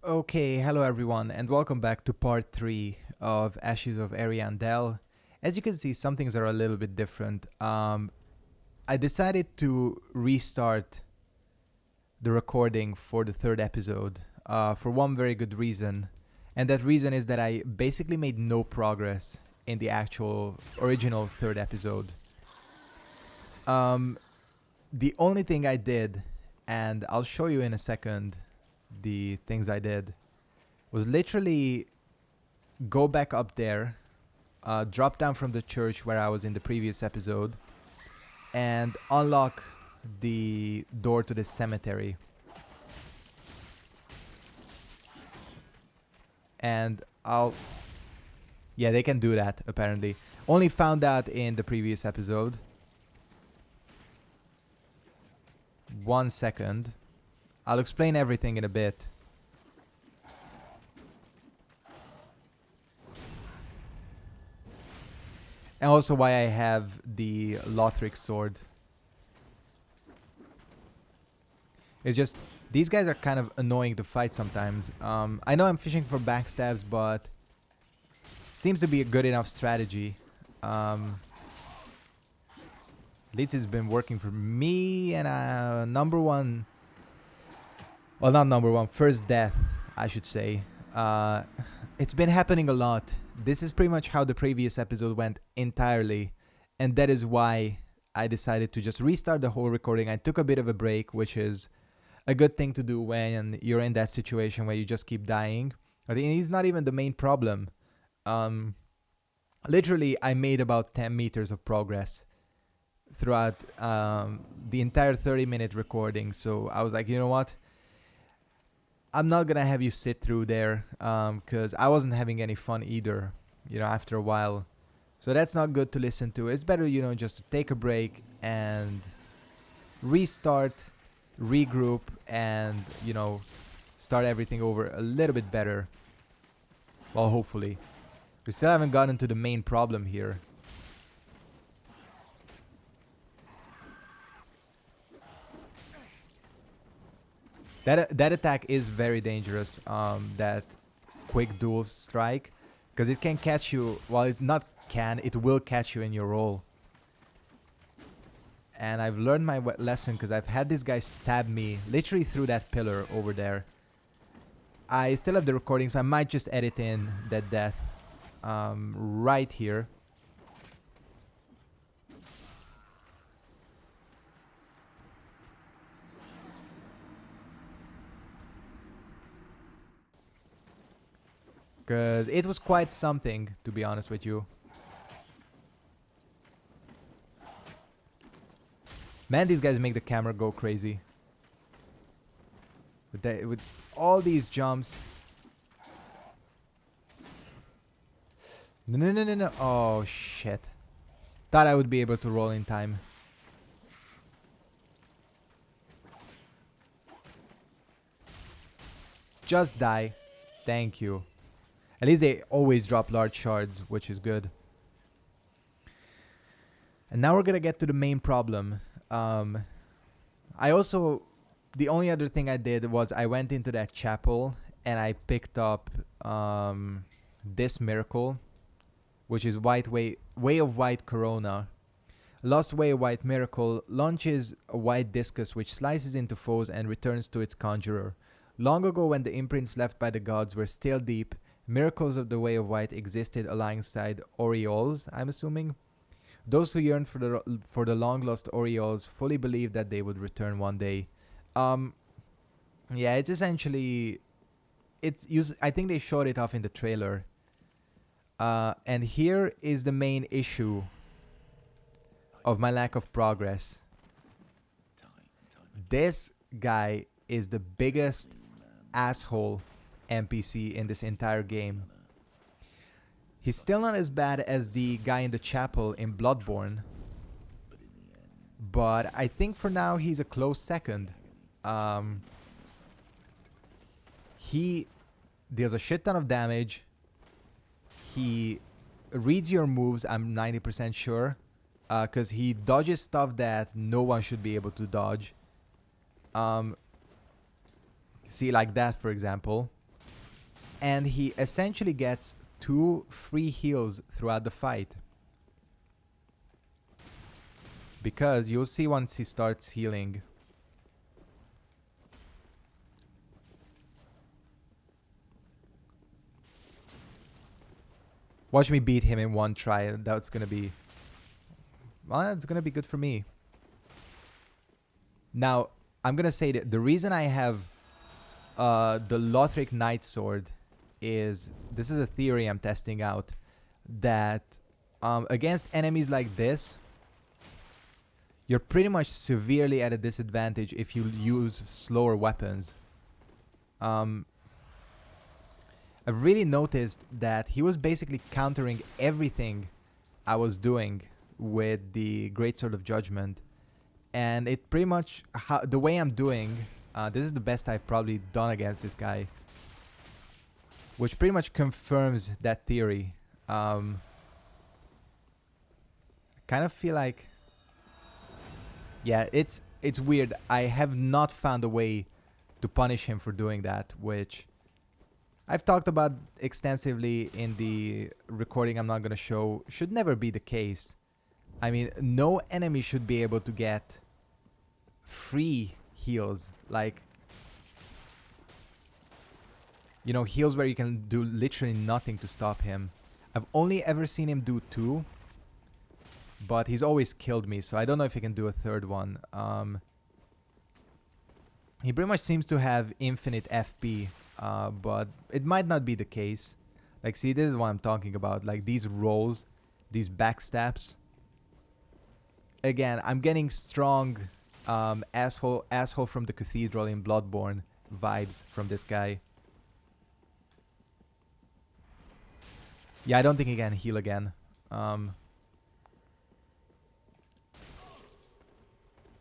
Okay, hello everyone, and welcome back to part 3 of Ashes of Ariandel. As you can see, some things are a little bit different. I decided to restart the recording for the third episode for one very good reason, and that reason is that I basically made no progress in the actual original third episode. The only thing I did, and I'll show you in a second the things I did, was literally go back up there, drop down from the church where I was in the previous episode, and unlock the door to the cemetery. And yeah, they can do that apparently. Only found out in the previous episode. 1 second. I'll explain everything in a bit. And also why I have the Lothric sword. It's just, these guys are kind of annoying to fight sometimes. I know I'm fishing for backstabs, but it seems to be a good enough strategy. At least it's been working for me, and number one... Well, not number one, first death, I should say. It's been happening a lot. This is pretty much how the previous episode went entirely, and that is why I decided to just restart the whole recording. I took a bit of a break, which is a good thing to do when you're in that situation where you just keep dying. But it's not even the main problem. Literally, I made about 10 meters of progress throughout the entire 30-minute recording. So I was like, you know what? I'm not going to have you sit through there because I wasn't having any fun either, after a while. So that's not good to listen to. It's better, just to take a break and restart, regroup, and, start everything over a little bit better. Well, hopefully. We still haven't gotten to the main problem here. That attack is very dangerous, that quick dual strike, because it can catch you, well, it will catch you in your roll. And I've learned my lesson, because I've had this guy stab me literally through that pillar over there. I still have the recording, so I might just edit in that death right here. Because it was quite something, to be honest with you. Man, these guys make the camera go crazy. With all these jumps. No. Oh, shit. Thought I would be able to roll in time. Just die. Thank you. At least they always drop large shards, which is good. And now we're gonna get to the main problem. The only other thing I did was I went into that chapel and I picked up this miracle, which is Way of White Corona. Lost Way of White Miracle launches a white discus which slices into foes and returns to its conjurer. Long ago, when the imprints left by the gods were still deep, miracles of the Way of White existed alongside Orioles, I'm assuming. Those who yearned for the long-lost Orioles fully believed that they would return one day. Yeah, it's essentially... I think they showed it off in the trailer. And here is the main issue of my lack of progress. This guy is the biggest asshole NPC in this entire game. He's still not as bad as the guy in the chapel in Bloodborne, but I think for now he's a close second. He deals a shit ton of damage. He reads your moves, I'm 90% sure, because he dodges stuff that no one should be able to dodge. See, like that, for example. And he essentially gets 2 free heals throughout the fight. Because you'll see once he starts healing. Watch me beat him in one try. That's gonna be... well, it's gonna be good for me. Now, I'm gonna say that the reason I have the Lothric Knight Sword is... this is a theory I'm testing out. That against enemies like this, you're pretty much severely at a disadvantage if you use slower weapons. I've really noticed that he was basically countering everything I was doing with the Greatsword of Judgment. And it pretty much... the way I'm doing... this is the best I've probably done against this guy. Which pretty much confirms that theory. I kind of feel like... yeah, it's weird. I have not found a way to punish him for doing that, which I've talked about extensively in the recording I'm not going to show. Should never be the case. I mean, no enemy should be able to get free heals. Like, you know, heals where you can do literally nothing to stop him. I've only ever seen him do 2. But he's always killed me, so I don't know if he can do a 3rd one. He pretty much seems to have infinite FP, but it might not be the case. Like, see, this is what I'm talking about. Like, these rolls, these backstabs. Again, I'm getting strong asshole from the cathedral in Bloodborne vibes from this guy. Yeah, I don't think he can heal again.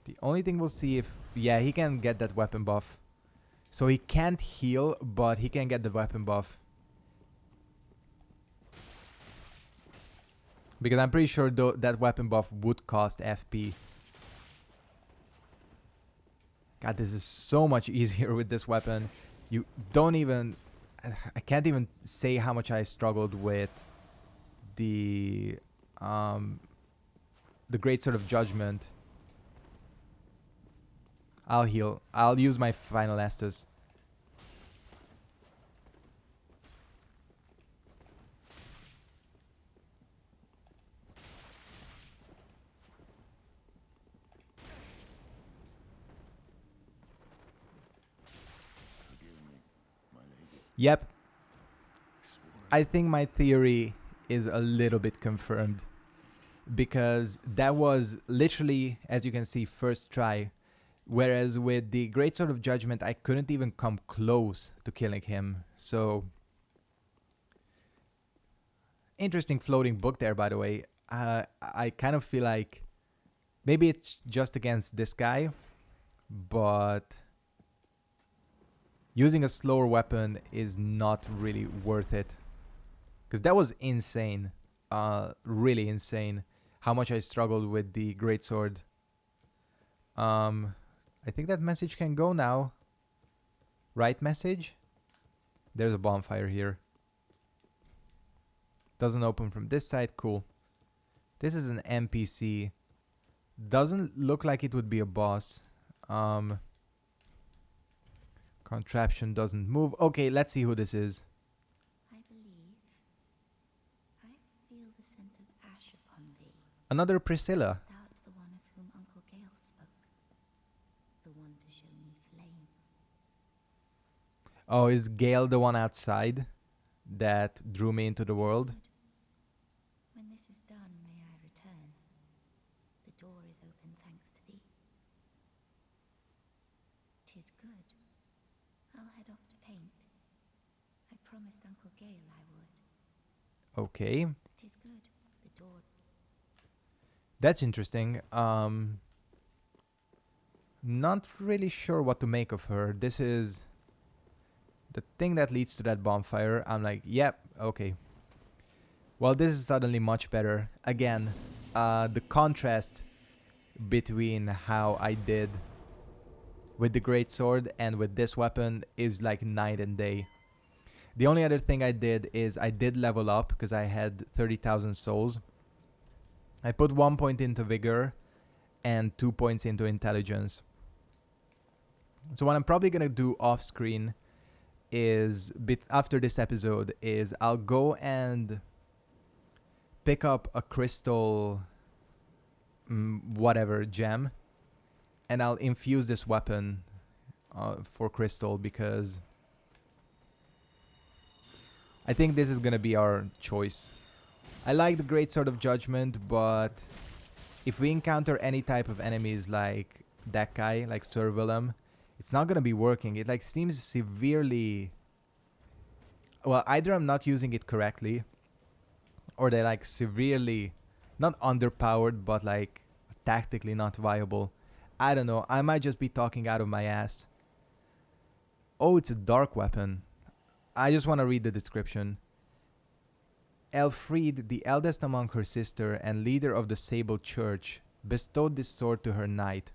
The only thing we'll see if... yeah, he can get that weapon buff. So he can't heal, but he can get the weapon buff. Because I'm pretty sure that weapon buff would cost FP. God, this is so much easier with this weapon. You don't even... I can't even say how much I struggled with the Greatsword of Judgment. I'll heal. I'll use my final Estus. Yep. I think my theory is a little bit confirmed. Because that was literally, as you can see, first try. Whereas with the Greatsword of Judgment, I couldn't even come close to killing him. So, interesting floating book there, by the way. I kind of feel like maybe it's just against this guy, but using a slower weapon is not really worth it. Because that was insane. Really insane. How much I struggled with the Greatsword. I think that message can go now. Right message? There's a bonfire here. Doesn't open from this side. Cool. This is an NPC. Doesn't look like it would be a boss. Contraption doesn't move. Okay, let's see who this is. I believe I feel the scent of ash upon thee. Another Priscilla. Thou art the one of whom Uncle Gale spoke. The one to show me flame. Oh, is Gale the one outside that drew me into the world? When this is done, may I return. The door is open thanks to thee. 'Tis good. I'll head off to paint. I promised Uncle Gale I would. Okay. 'Tis good. The door. That's interesting. Not really sure what to make of her. This is the thing that leads to that bonfire. I'm like, yep, okay. Well, this is suddenly much better. Again, the contrast between how I did with the greatsword and with this weapon is like night and day. The only other thing I did is I did level up because I had 30,000 souls. I put 1 point into vigor and 2 points into intelligence. So what I'm probably gonna do off screen is after this episode is I'll go and pick up a crystal whatever gem, and I'll infuse this weapon for crystal, because I think this is gonna be our choice. I like the Great Sword of Judgment, but if we encounter any type of enemies like that guy, like Sir Willem, it's not gonna be working. It like seems severely... Well, either I'm not using it correctly, or they're like severely not underpowered, but like tactically not viable. I don't know. I might just be talking out of my ass. Oh, it's a dark weapon. I just want to read the description. Elfried, the eldest among her sister and leader of the Sable Church, bestowed this sword to her knight.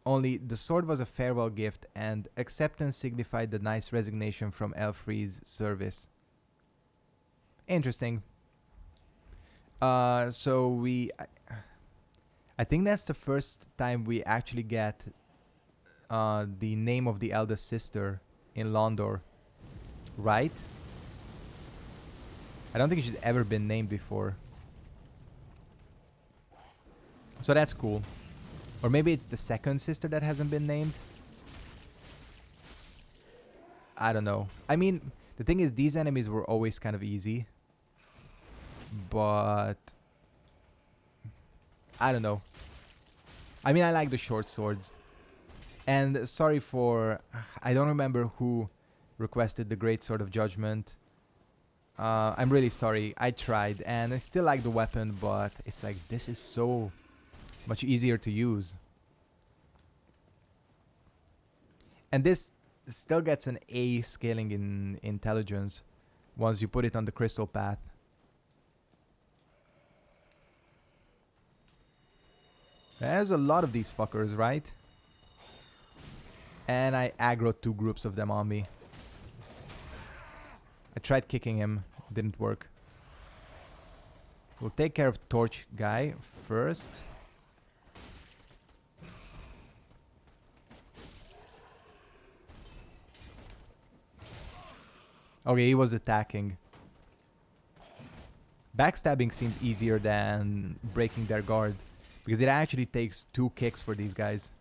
Only the sword was a farewell gift, and acceptance signified the knight's resignation from Elfried's service. Interesting. So I think that's the first time we actually get the name of the eldest sister in Londor, right? I don't think she's ever been named before. So that's cool. Or maybe it's the second sister that hasn't been named. I don't know. I mean, the thing is, these enemies were always kind of easy. But I don't know. I mean, I like the short swords. And sorry for... I don't remember who requested the Great Sword of Judgment. I'm really sorry. I tried, and I still like the weapon, but it's like, this is so much easier to use. And this still gets an A scaling in intelligence once you put it on the crystal path. There's a lot of these fuckers, right? And I aggroed 2 groups of them on me. I tried kicking him, didn't work. So we'll take care of Torch guy first. Okay, he was attacking. Backstabbing seems easier than breaking their guard, because it actually takes 2 kicks for these guys.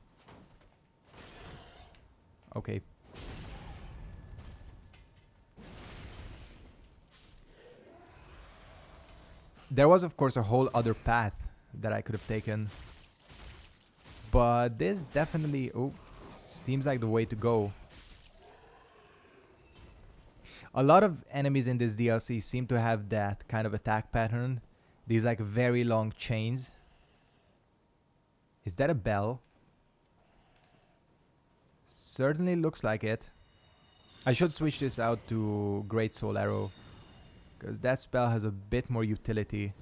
Okay. There was, of course, a whole other path that I could have taken. But this definitely seems like the way to go. A lot of enemies in this DLC seem to have that kind of attack pattern. These like very long chains. Is that a bell? Certainly looks like it. I should switch this out to Great Soul Arrow, because that spell has a bit more utility.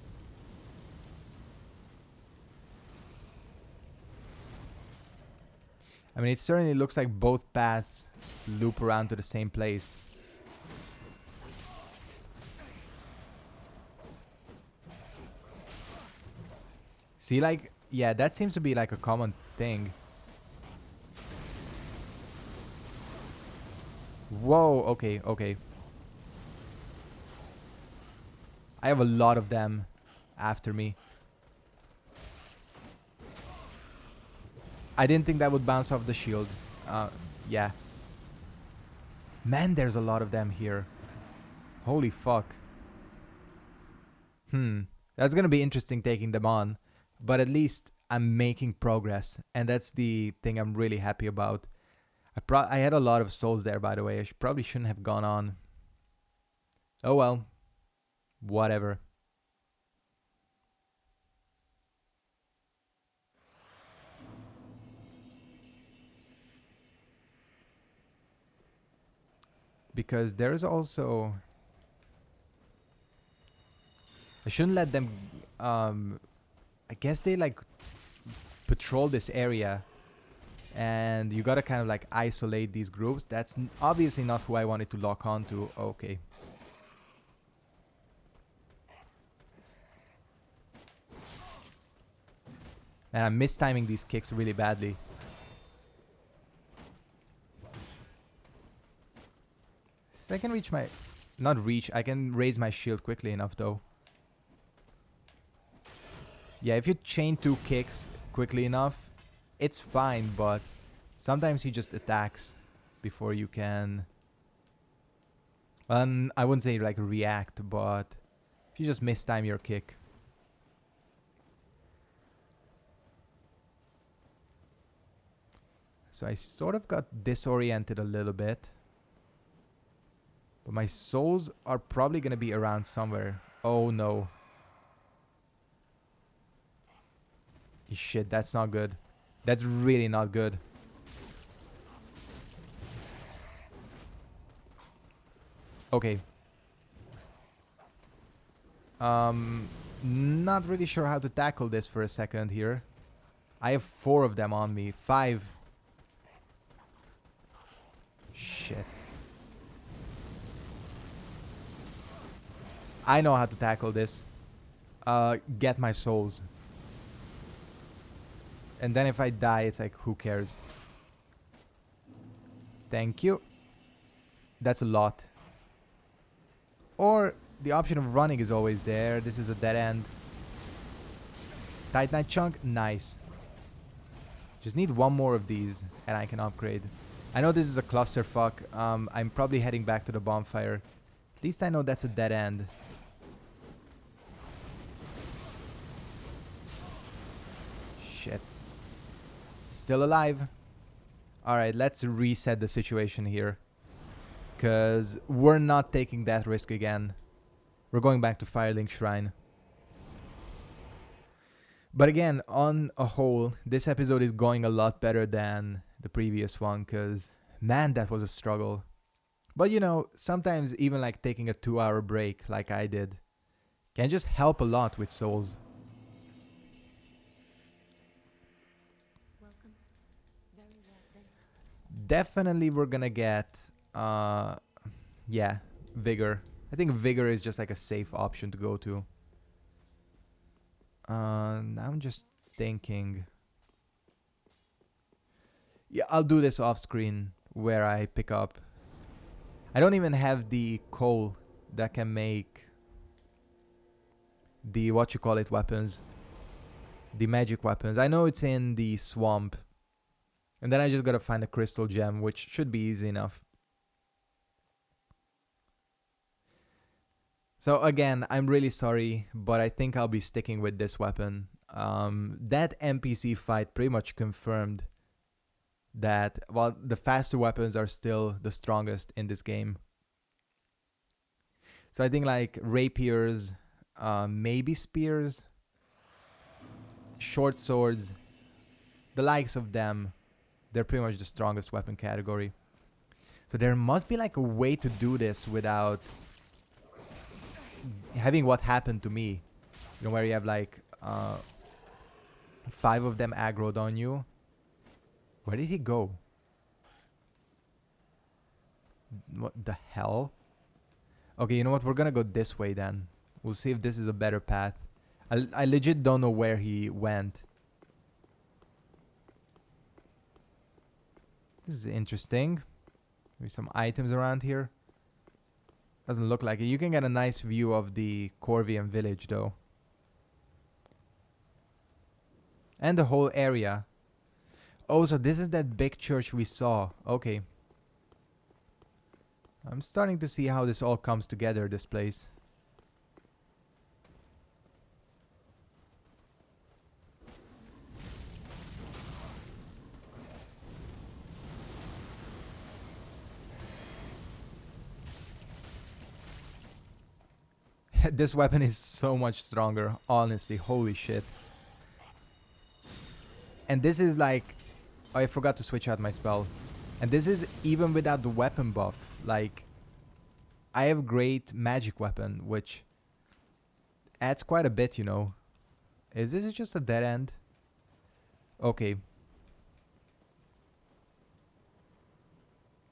I mean, it certainly looks like both paths loop around to the same place. See, like, yeah, that seems to be like a common thing. Whoa, okay, okay. I have a lot of them after me. I didn't think that would bounce off the shield. Yeah. Man, there's a lot of them here. Holy fuck. That's gonna be interesting taking them on. But at least I'm making progress. And that's the thing I'm really happy about. I had a lot of souls there, by the way. I probably shouldn't have gone on. Oh well. Whatever. Because there's also... I shouldn't let them... I guess they like patrol this area And you gotta kind of like isolate these groups. That's obviously not who I wanted to lock onto. Okay. And I'm mistiming these kicks really badly. So I can reach my... Not reach, I can raise my shield quickly enough though. Yeah, if you chain 2 kicks quickly enough, it's fine, but sometimes he just attacks before you can... I wouldn't say like react, but if you just mistime your kick. So I sort of got disoriented a little bit. But my souls are probably going to be around somewhere. Oh no. Shit, that's not good. That's really not good. Okay. Not really sure how to tackle this for a second here. I have 4 of them on me. 5. Shit. I know how to tackle this. Get my souls. And then if I die, it's like, who cares? Thank you. That's a lot. Or the option of running is always there. This is a dead end. Titanite chunk, nice. Just need 1 more of these and I can upgrade. I know this is a clusterfuck. I'm probably heading back to the bonfire. At least I know that's a dead end. Shit. Still alive. Alright, let's reset the situation here. Because we're not taking that risk again. We're going back to Firelink Shrine. But again, on a whole, this episode is going a lot better than the previous one. Because, man, that was a struggle. But you know, sometimes even like taking a 2-hour break like I did can just help a lot with souls. Definitely we're gonna get yeah, vigor. I think vigor is just like a safe option to go to. Now I'm just thinking. Yeah, I'll do this off screen where I pick up. I don't even have the coal that can make the weapons. The magic weapons. I know it's in the swamp. And then I just gotta find a crystal gem, which should be easy enough. So again, I'm really sorry, but I think I'll be sticking with this weapon. That NPC fight pretty much confirmed that, well, the faster weapons are still the strongest in this game. So I think like rapiers, maybe spears, short swords, the likes of them, they're pretty much the strongest weapon category. So there must be like a way to do this without having what happened to me. You know, where you have like 5 of them aggroed on you. Where did he go? What the hell? Okay, you know what? We're gonna go this way then. We'll see if this is a better path. I legit don't know where he went. This is interesting. Maybe some items around here. Doesn't look like it. You can get a nice view of the Corvian village though. And the whole area. Oh, so this is that big church we saw. Okay. I'm starting to see how this all comes together, this place. This weapon is so much stronger, honestly. Holy shit. And this is like... Oh, I forgot to switch out my spell. And this is even without the weapon buff. Like, I have great magic weapon, which adds quite a bit, you know. Is this just a dead end? Okay.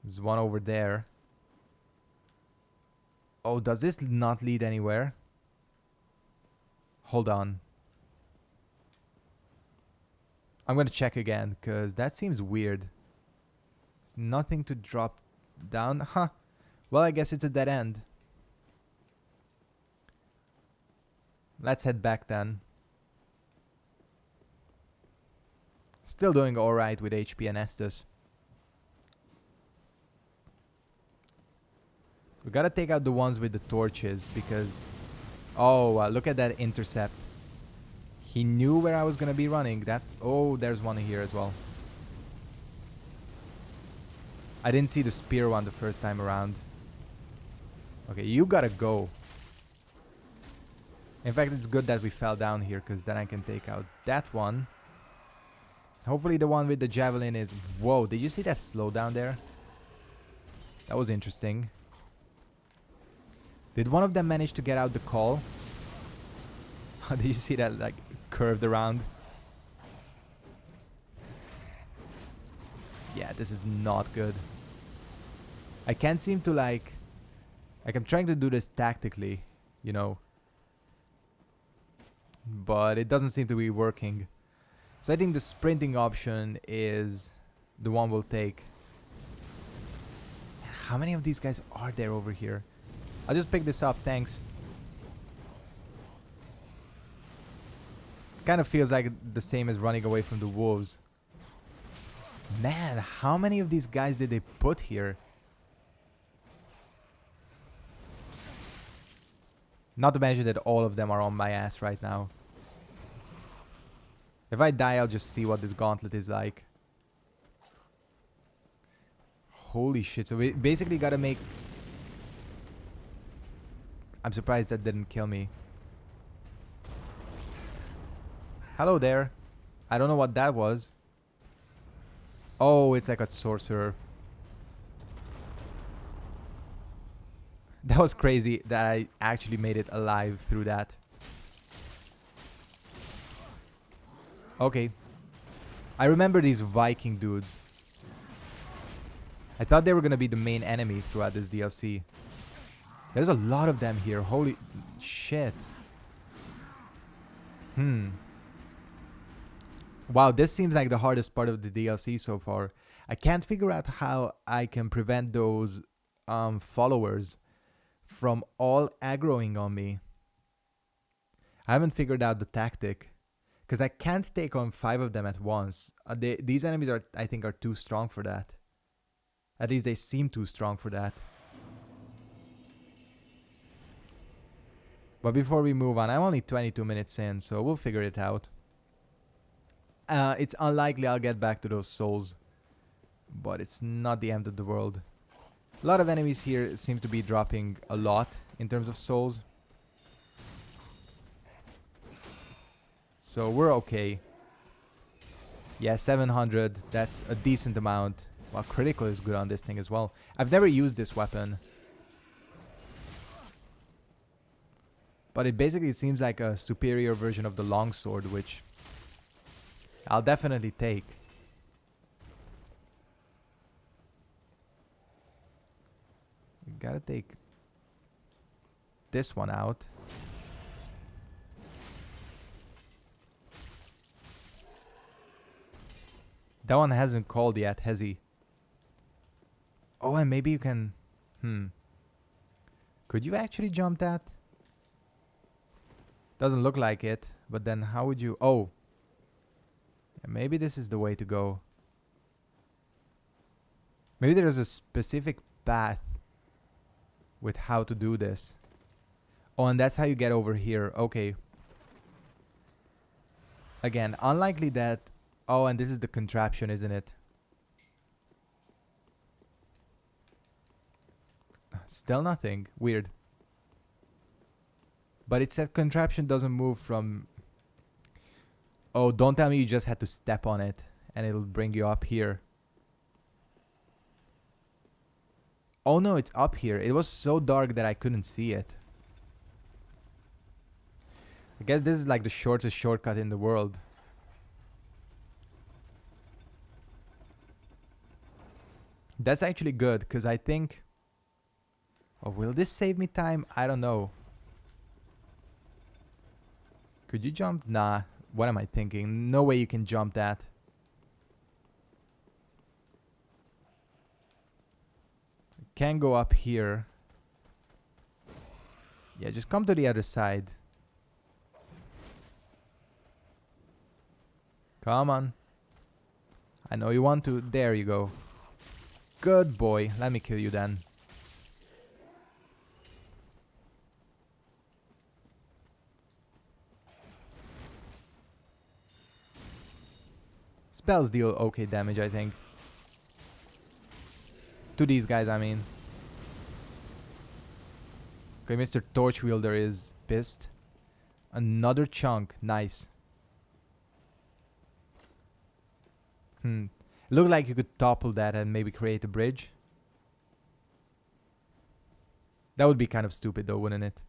There's one over there. Oh, does this not lead anywhere? Hold on. I'm gonna check again, because that seems weird. There's nothing to drop down. Huh. Well, I guess it's a dead end. Let's head back then. Still doing alright with HP and Estus. We gotta take out the ones with the torches because... Oh, look at that intercept. He knew where I was gonna be running. That... Oh, there's one here as well. I didn't see the spear one the first time around. Okay, you gotta go. In fact, it's good that we fell down here because then I can take out that one. Hopefully the one with the javelin is... Whoa, did you see that slowdown there? That was interesting. Did one of them manage to get out the call? Did you see that, like, curved around? Yeah, this is not good. I can't seem to, like... I'm trying to do this tactically, you know. But it doesn't seem to be working. So I think the sprinting option is the one we'll take. How many of these guys are there over here? I'll just pick this up, thanks. Kind of feels like the same as running away from the wolves. Man, how many of these guys did they put here? Not to mention that all of them are on my ass right now. If I die, I'll just see what this gauntlet is like. Holy shit. So we basically gotta make... I'm surprised that didn't kill me. Hello there. I don't know what that was. Oh, it's like a sorcerer. That was crazy that I actually made it alive through that. Okay. I remember these Viking dudes. I thought they were gonna be the main enemy throughout this DLC. There's a lot of them here. Holy shit. Wow, this seems like the hardest part of the DLC so far. I can't figure out how I can prevent those followers from all aggroing on me. I haven't figured out the tactic. Because I can't take on 5 of them at once. These enemies are, I think, are too strong for that. At least they seem too strong for that. But before we move on, I'm only 22 minutes in, so we'll figure it out. It's unlikely I'll get back to those souls. But it's not the end of the world. A lot of enemies here seem to be dropping a lot in terms of souls. So we're okay. Yeah, 700. That's a decent amount. Well, critical is good on this thing as well. I've never used this weapon. But it basically seems like a superior version of the longsword, which I'll definitely take. We gotta take this one out. That one hasn't called yet, has he? Oh, and maybe you can... Could you actually jump that? Doesn't look like it. But then how would you... Oh. Yeah, maybe this is the way to go. Maybe there's a specific path with how to do this. Oh, and that's how you get over here. Okay. Again, unlikely that... Oh, and this is the contraption, isn't it? Still nothing. Weird. But it said contraption doesn't move from... Oh, don't tell me you just had to step on it and it'll bring you up here. Oh no, it's up here. It was so dark that I couldn't see it. I guess this is like the shortest shortcut in the world. That's actually good, because I think... Oh, will this save me time? I don't know. Could you jump? Nah. What am I thinking? No way you can jump that. Can go up here. Yeah, just come to the other side. Come on. I know you want to. There you go. Good boy. Let me kill you then. Spells deal okay damage, I think. To these guys, I mean. Okay, Mr. Torch Wielder is pissed. Another chunk. Nice. Looked like you could topple that and maybe create a bridge. That would be kind of stupid though, wouldn't it?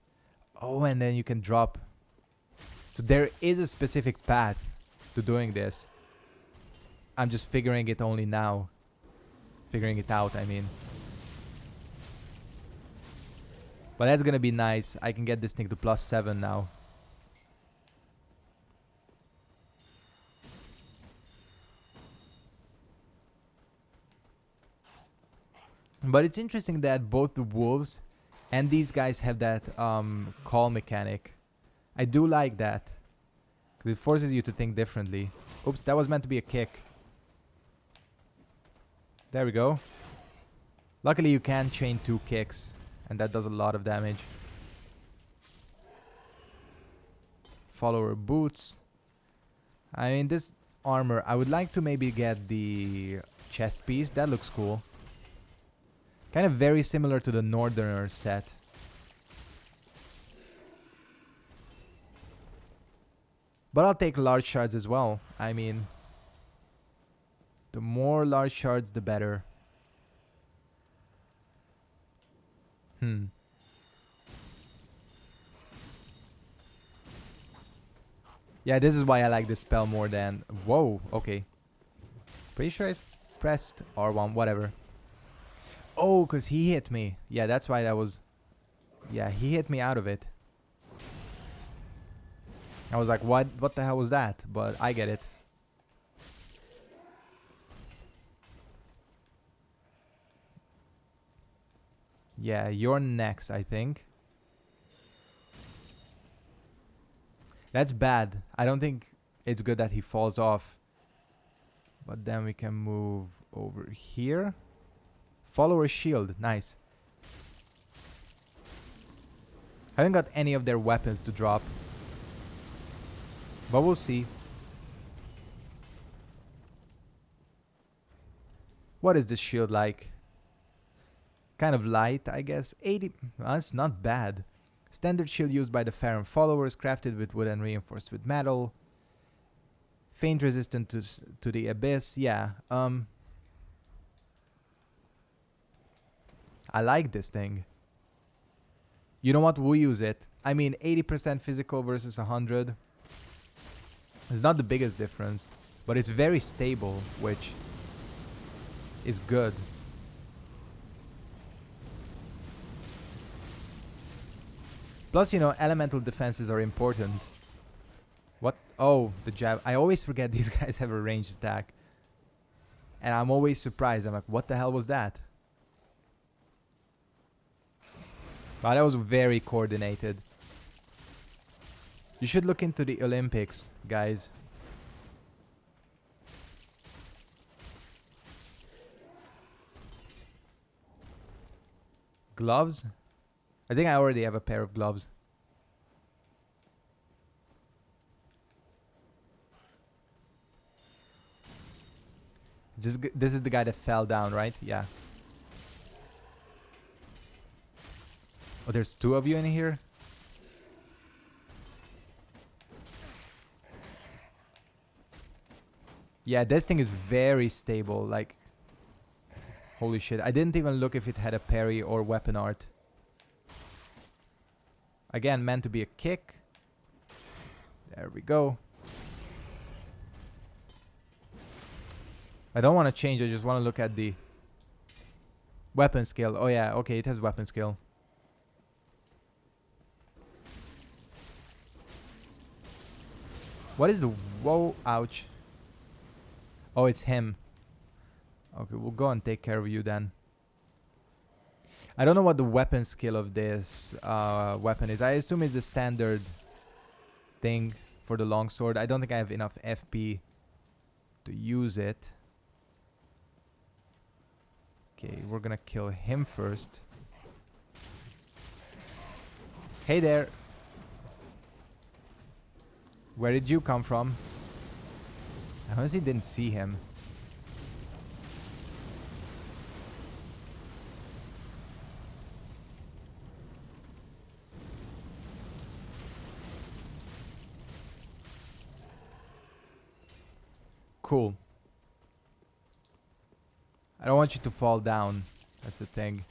Oh, and then you can drop. So there is a specific path to doing this. I'm just figuring it only now. Figuring it out, I mean. But that's gonna be nice. I can get this thing to +7 now. But it's interesting that both the wolves and these guys have that call mechanic. I do like that. 'Cause it forces you to think differently. Oops, that was meant to be a kick. There we go. Luckily you can chain 2 kicks, and that does a lot of damage. Follower boots. I mean, this armor, I would like to maybe get the chest piece. That looks cool. Kind of very similar to the Northerner set. But I'll take large shards as well. I mean, the more large shards, the better. Yeah, this is why I like this spell more than... Whoa, okay. Pretty sure I pressed R1, whatever. Oh, because he hit me. Yeah, that's why that was... Yeah, he hit me out of it. I was like, what the hell was that? But I get it. Yeah, you're next, I think. That's bad. I don't think it's good that he falls off. But then we can move over here. Follower shield. Nice. I haven't got any of their weapons to drop. But we'll see. What is this shield like? Kind of light, I guess. 80... That's not bad. Standard shield used by the Pharaoh followers, crafted with wood and reinforced with metal. Faint resistant to the abyss. Yeah. I like this thing. You know what? We'll use it. I mean, 80% physical versus 100. It's not the biggest difference, but it's very stable, which is good. Plus, you know, elemental defenses are important. What? Oh, the jab. I always forget these guys have a ranged attack. And I'm always surprised. I'm like, what the hell was that? Wow, that was very coordinated. You should look into the Olympics, guys. Gloves? I think I already have a pair of gloves. This is the guy that fell down, right? Yeah. Oh, there's 2 of you in here? Yeah, this thing is very stable. Like, holy shit. I didn't even look if it had a parry or weapon art. Again, meant to be a kick. There we go. I don't want to change. I just want to look at the Weapon skill. Oh yeah, okay, it has weapon skill. What is the... Whoa, ouch. Oh, it's him. Okay, we'll go and take care of you then. I don't know what the weapon skill of this weapon is. I assume it's a standard thing for the longsword. I don't think I have enough FP to use it. Okay, we're gonna kill him first. Hey there. Where did you come from? I honestly didn't see him. Cool. I don't want you to fall down. That's the thing.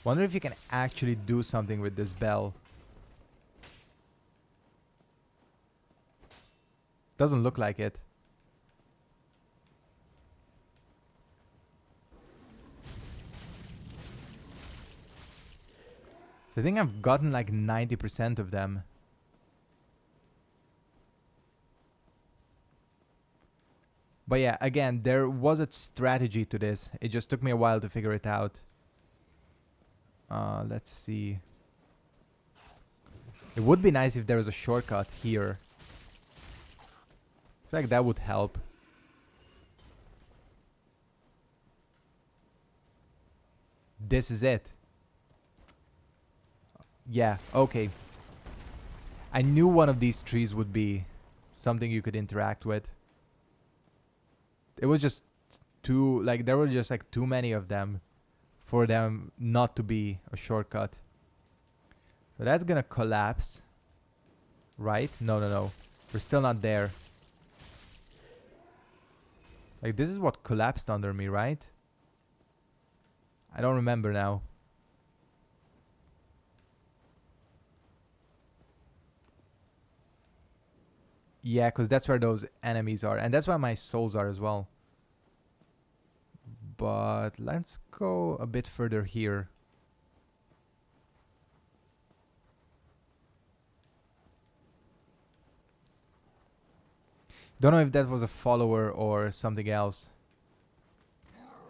Wonder if you can actually do something with this bell. Doesn't look like it. So I think I've gotten like 90% of them. But yeah, again, there was a strategy to this. It just took me a while to figure it out. Let's see. It would be nice if there was a shortcut here. I feel like that would help. This is it. Yeah, okay. I knew one of these trees would be something you could interact with. It was just too, like, there were just like too many of them for them not to be a shortcut. So that's gonna collapse. Right? No, no, no. We're still not there. Like, this is what collapsed under me, right? I don't remember now. Yeah, because that's where those enemies are. And that's where my souls are as well. But let's go a bit further here. Don't know if that was a follower or something else.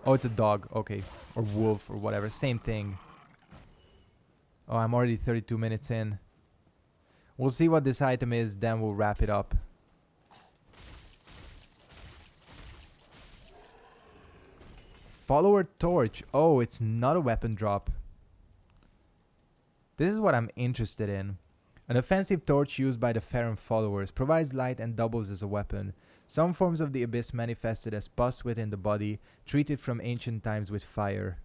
Oh, it's a dog. Okay. Or wolf or whatever. Same thing. Oh, I'm already 32 minutes in. We'll see what this item is, then we'll wrap it up. Follower torch. Oh, it's not a weapon drop. This is what I'm interested in. An offensive torch used by the Farron followers provides light and doubles as a weapon. Some forms of the abyss manifested as pus within the body, treated from ancient times with fire.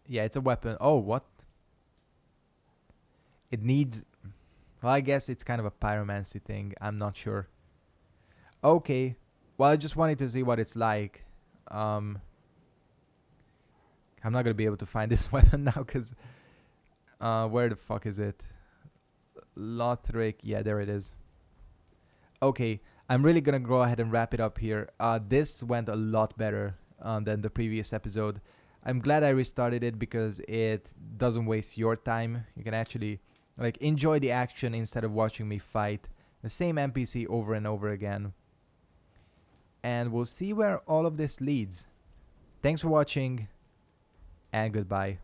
Yeah, it's a weapon. Oh, what? It needs... Well, I guess it's kind of a pyromancy thing. I'm not sure. Okay. Well, I just wanted to see what it's like. I'm not going to be able to find this weapon now because... where the fuck is it? Lothric. Yeah, there it is. Okay. I'm really going to go ahead and wrap it up here. This went a lot better than the previous episode. I'm glad I restarted it because it doesn't waste your time. You can actually... like, enjoy the action instead of watching me fight the same NPC over and over again. And we'll see where all of this leads. Thanks for watching, and goodbye.